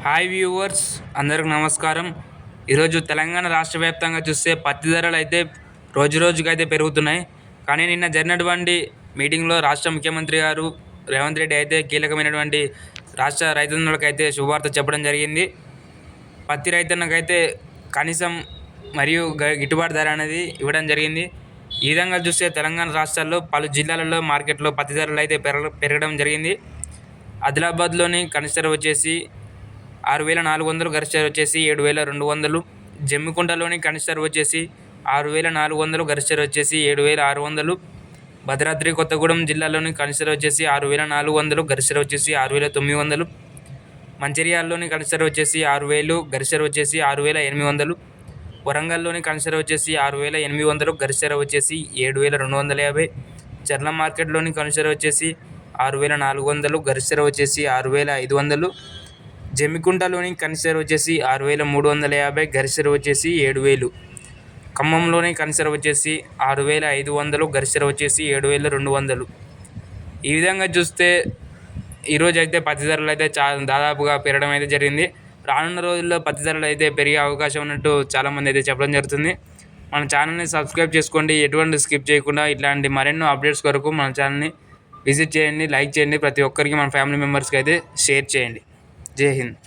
Hi viewers, అందరికి నమస్కారం. ఈరోజు తెలంగాణ రాష్ట్ర వ్యాప్తంగా చూస్తే పత్తి ధరలు అయితే రోజుకైతే పెరుగుతున్నాయి. కానీ నిన్న జరిగినటువంటి మీటింగ్లో రాష్ట్ర ముఖ్యమంత్రి గారు రేవంత్ రెడ్డి అయితే కీలకమైనటువంటి రాష్ట్ర రైతన్నలకైతే శుభవార్త చెప్పడం జరిగింది. పత్తి రైతన్నకైతే కనీసం మరియు గిట్టుబాటు ధర అనేది ఇవ్వడం జరిగింది. ఈ విధంగా చూస్తే తెలంగాణ రాష్ట్రాల్లో పలు జిల్లాలలో మార్కెట్లో పత్తి ధరలు అయితే పెరగడం జరిగింది. ఆదిలాబాద్లోని కనిష్ట ధర వచ్చేసి 6,400, గరిష్ట ధర వచ్చేసి 7,200. జమ్మికుంటలోని కనిష్ట ధర వచ్చేసి 6,400, గరిష్ట ధర వచ్చేసి 7,600. భద్రాద్రి కొత్తగూడెం జిల్లాలోని కనిష్ట ధర వచ్చేసి 6,400, గరిష్ట ధర వచ్చేసి 6,900. మంచిర్యాలలోని కనిష్ట ధర వచ్చేసి 6,000, గరిష్ట ధర వచ్చేసి 6,800. వరంగల్లోని కనిష్ట ధర వచ్చేసి 6,800, గరిష్ట ధర వచ్చేసి 7,250. చర్ల మార్కెట్లోని కనిష్ట ధర వచ్చేసి 6,400, గరిష్ట ధర వచ్చేసి 6,500. జమ్మికుంటలోని కనిష్ట ధర వచ్చేసి 6,350, గరిష్ట ధర వచ్చేసి 7,000. ఖమ్మంలోని కనిష్ట ధర వచ్చేసి 6,500, గరిష్ట ధర వచ్చేసి 7,200. ఈ విధంగా చూస్తే ఈరోజు అయితే పత్తి ధరలు అయితే దాదాపుగా పెరగడం అయితే జరిగింది. రానున్న రోజుల్లో పత్తి ధరలు అయితే పెరిగే అవకాశం ఉన్నట్టు చాలామంది అయితే చెప్పడం జరుగుతుంది. మన ఛానల్ని సబ్స్క్రైబ్ చేసుకోండి, ఎటువంటి స్కిప్ చేయకుండా ఇట్లాంటి మరెన్నో అప్డేట్స్ కొరకు మన ఛానల్ని విజిట్ చేయండి, లైక్ చేయండి, ప్రతి ఒక్కరికి మన ఫ్యామిలీ మెంబర్స్కి అయితే షేర్ చేయండి. జై హింద్.